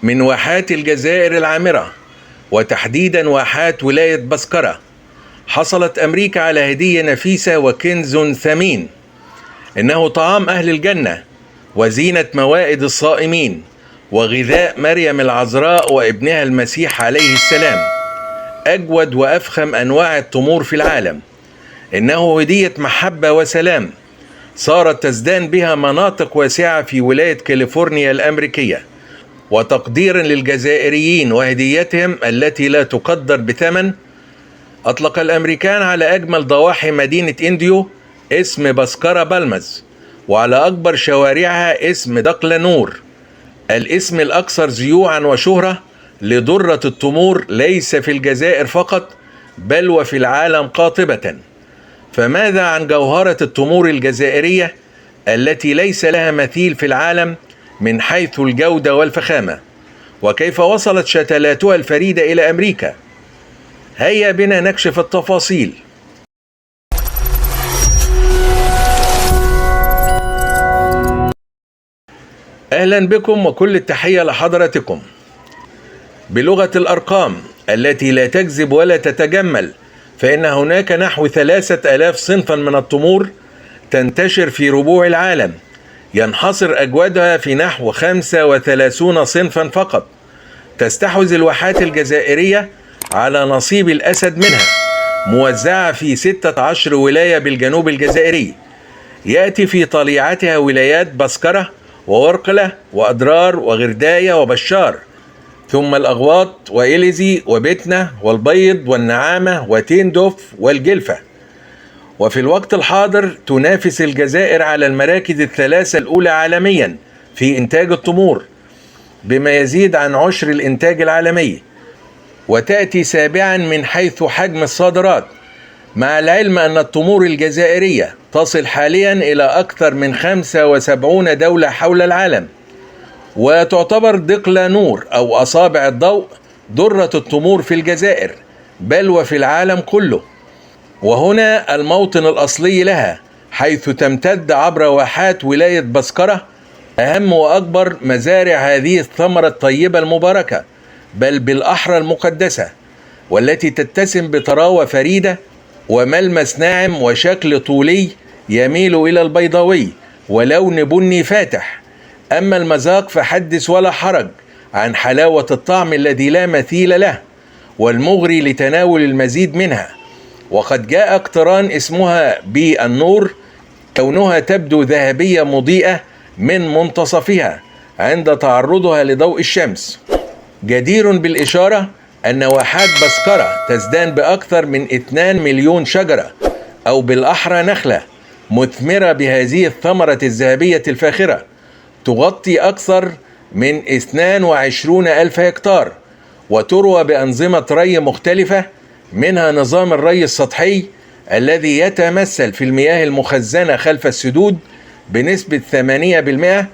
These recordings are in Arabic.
من واحات الجزائر العامرة، وتحديدا واحات ولاية بسكرة، حصلت أمريكا على هدية نفيسة وكنز ثمين، إنه طعام أهل الجنة وزينة موائد الصائمين وغذاء مريم العذراء وابنها المسيح عليه السلام، أجود وأفخم أنواع التمور في العالم. إنه هدية محبة وسلام صارت تزدان بها مناطق واسعة في ولاية كاليفورنيا الأمريكية، وتقديرا للجزائريين وهديتهم التي لا تقدر بثمن، أطلق الأمريكان على أجمل ضواحي مدينة إنديو اسم بسكرة بالمز، وعلى أكبر شوارعها اسم دقلانور، الاسم الأكثر زيوعا وشهرة لدرة التمور ليس في الجزائر فقط بل وفي العالم قاطبة. فماذا عن جوهرة التمور الجزائرية التي ليس لها مثيل في العالم من حيث الجودة والفخامة؟ وكيف وصلت شتلاتها الفريدة إلى أمريكا؟ هيا بنا نكشف التفاصيل. أهلا بكم وكل التحية لحضرتكم. بلغة الأرقام التي لا تكذب ولا تتجمل، فإن هناك نحو 3000 صنفا من التمور تنتشر في ربوع العالم، ينحصر أجودها في نحو 35 صنفا فقط. تستحوذ الواحات الجزائرية على نصيب الأسد منها، موزعة في 16 ولاية بالجنوب الجزائري. يأتي في طليعتها ولايات بسكرة وورقلة وأدرار وغرداية وبشار، ثم الأغواط وإليزي وبتنة والبيض والنعامة وتيندوف والجلفة. وفي الوقت الحاضر تنافس الجزائر على المراكز الثلاثة الأولى عالميا في إنتاج التمور بما يزيد عن عشر الإنتاج العالمي، وتأتي سابعا من حيث حجم الصادرات، مع العلم أن التمور الجزائرية تصل حاليا إلى أكثر من 75 دولة حول العالم. وتعتبر دقلانور أو أصابع الضوء درة التمور في الجزائر بل وفي العالم كله، وهنا الموطن الأصلي لها، حيث تمتد عبر واحات ولاية بسكرة أهم وأكبر مزارع هذه الثمرة الطيبة المباركة، بل بالأحرى المقدسة، والتي تتسم بطراوة فريدة وملمس ناعم وشكل طولي يميل إلى البيضاوي ولون بني فاتح. أما المذاق فحدث ولا حرج عن حلاوة الطعم الذي لا مثيل له والمغري لتناول المزيد منها. وقد جاء اقتران اسمها بالنور، كونها تبدو ذهبية مضيئة من منتصفها عند تعرضها لضوء الشمس. جدير بالإشارة أن واحات بسكرة تزدان بأكثر من 2 مليون شجرة، أو بالأحرى نخلة مثمرة بهذه الثمرة الذهبية الفاخرة، تغطي أكثر من 22 ألف هكتار، وتروى بأنظمة ري مختلفة، منها نظام الري السطحي الذي يتمثل في المياه المخزنة خلف السدود بنسبة 8%،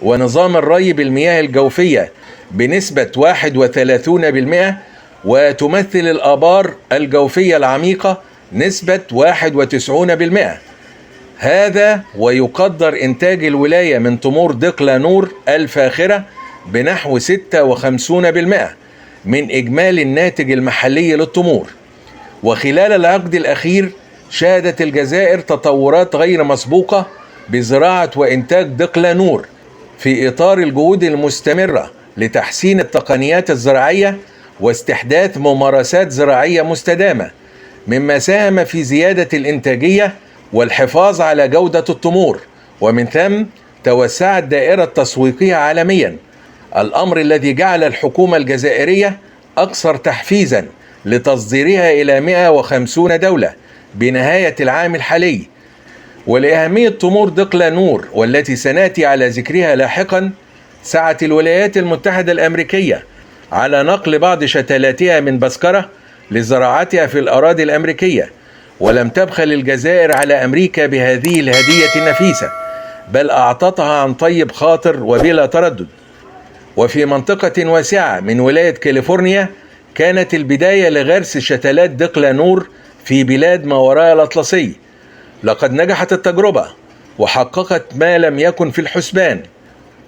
ونظام الري بالمياه الجوفية بنسبة 31%، وتمثل الآبار الجوفية العميقة نسبة 91%. هذا ويقدر إنتاج الولاية من تمور دقلانور الفاخرة بنحو 56% من إجمالي الناتج المحلي للتمور. وخلال العقد الأخير شهدت الجزائر تطورات غير مسبوقة بزراعة وإنتاج دقلانور في إطار الجهود المستمرة لتحسين التقنيات الزراعية واستحداث ممارسات زراعية مستدامة، مما ساهم في زيادة الإنتاجية والحفاظ على جودة التمور، ومن ثم توسعت دائرة تسويقها عالميا، الأمر الذي جعل الحكومة الجزائرية أكثر تحفيزا لتصديرها إلى 150 دولة بنهاية العام الحالي. ولأهمية تمور دقلانور والتي سنأتي على ذكرها لاحقا، سعت الولايات المتحدة الأمريكية على نقل بعض شتلاتها من بسكرة لزراعتها في الأراضي الأمريكية، ولم تبخل الجزائر على أمريكا بهذه الهدية النفيسة، بل أعطتها عن طيب خاطر وبلا تردد. وفي منطقة واسعة من ولاية كاليفورنيا كانت البداية لغرس شتلات دقلانور في بلاد ما وراء الأطلسي. لقد نجحت التجربة وحققت ما لم يكن في الحسبان،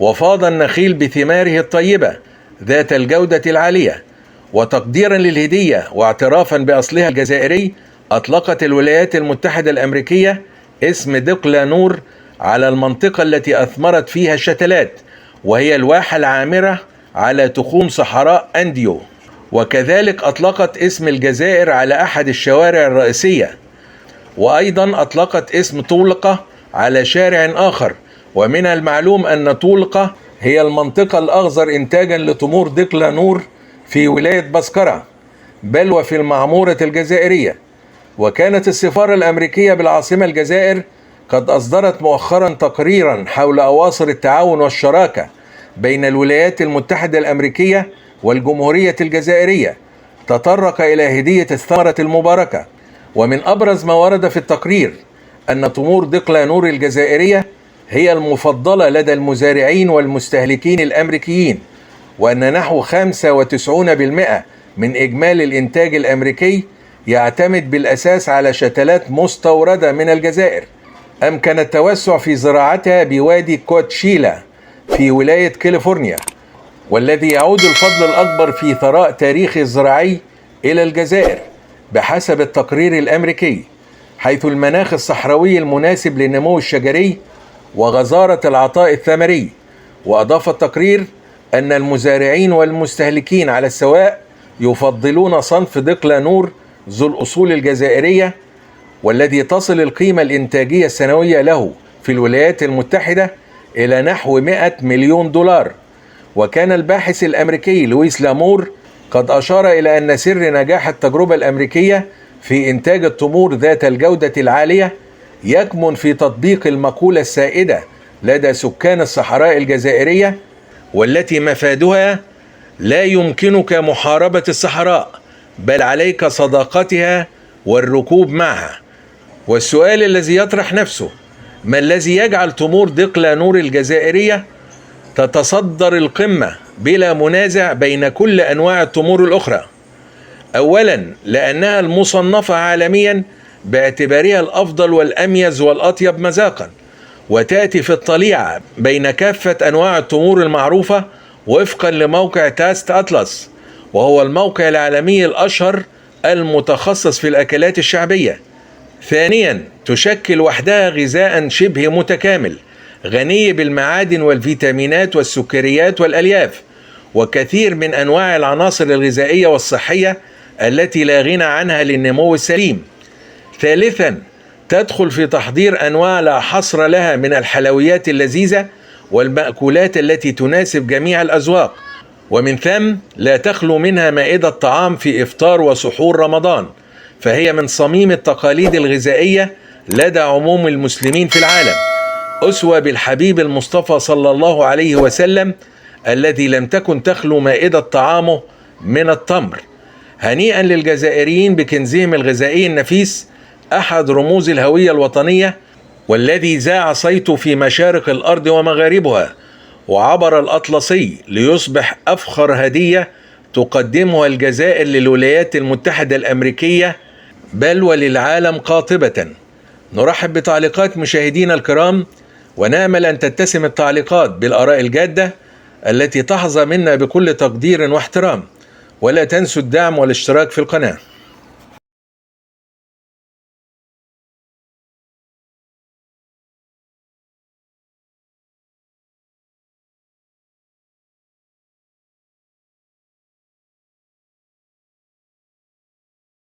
وفاض النخيل بثماره الطيبة ذات الجودة العالية. وتقديرا للهدية واعترافا بأصلها الجزائري، أطلقت الولايات المتحدة الأمريكية اسم دقلانور على المنطقة التي أثمرت فيها الشتلات، وهي الواحة العامرة على تخوم صحراء أنديو. وكذلك أطلقت اسم الجزائر على أحد الشوارع الرئيسية، وأيضا أطلقت اسم طولقة على شارع آخر. ومن المعلوم أن طولقة هي المنطقة الأغزر إنتاجا لتمور دقلانور في ولاية بسكرة، بل وفي المعمورة الجزائرية. وكانت السفارة الأمريكية بالعاصمة الجزائر قد أصدرت مؤخرا تقريرا حول أواصر التعاون والشراكة بين الولايات المتحدة الأمريكية والجمهورية الجزائرية، تطرق إلى هدية الثمرة المباركة. ومن أبرز ما ورد في التقرير أن تمور دقلانور الجزائرية هي المفضلة لدى المزارعين والمستهلكين الأمريكيين، وأن نحو 95% من إجمالي الإنتاج الأمريكي يعتمد بالأساس على شتلات مستوردة من الجزائر. أمكن التوسع في زراعتها بوادي كوتشيلا في ولاية كاليفورنيا، والذي يعود الفضل الأكبر في ثراء تاريخ الزراعي إلى الجزائر بحسب التقرير الأمريكي، حيث المناخ الصحراوي المناسب للنمو الشجري وغزارة العطاء الثمري. وأضاف التقرير أن المزارعين والمستهلكين على السواء يفضلون صنف دقلانور ذو الأصول الجزائرية، والذي تصل القيمة الإنتاجية السنوية له في الولايات المتحدة إلى نحو 100 مليون دولار. وكان الباحث الأمريكي لويس لامور قد أشار إلى أن سر نجاح التجربة الأمريكية في إنتاج التمور ذات الجودة العالية يكمن في تطبيق المقولة السائدة لدى سكان الصحراء الجزائرية، والتي مفادها: لا يمكنك محاربة الصحراء، بل عليك صداقتها والركوب معها. والسؤال الذي يطرح نفسه: ما الذي يجعل تمور دقلانور الجزائرية تتصدر القمة بلا منازع بين كل أنواع التمور الأخرى؟ أولا، لأنها المصنفة عالميا باعتبارها الأفضل والأميز والأطيب مذاقا، وتأتي في الطليعة بين كافة أنواع التمور المعروفة وفقا لموقع تاست أطلس، وهو الموقع العالمي الأشهر المتخصص في الأكلات الشعبية. ثانيا، تشكل وحدها غذاء شبه متكامل غني بالمعادن والفيتامينات والسكريات والألياف، وكثير من أنواع العناصر الغذائية والصحية التي لا غنى عنها للنمو السليم. ثالثا، تدخل في تحضير أنواع لا حصر لها من الحلويات اللذيذة والمأكولات التي تناسب جميع الأذواق، ومن ثم لا تخلو منها مائدة طعام في إفطار وسحور رمضان، فهي من صميم التقاليد الغذائية لدى عموم المسلمين في العالم، أسوة بالحبيب المصطفى صلى الله عليه وسلم الذي لم تكن تخلو مائدة طعامه من التمر. هنيئا للجزائريين بكنزهم الغذائي النفيس، أحد رموز الهوية الوطنية، والذي ذاع صيته في مشارق الأرض ومغاربها، وعبر الأطلسي ليصبح أفخر هدية تقدمها الجزائر للولايات المتحدة الأمريكية بل وللعالم قاطبة. نرحب بتعليقات مشاهدينا الكرام، ونأمل أن تتسم التعليقات بالآراء الجادة التي تحظى منا بكل تقدير واحترام. ولا تنسوا الدعم والاشتراك في القناة.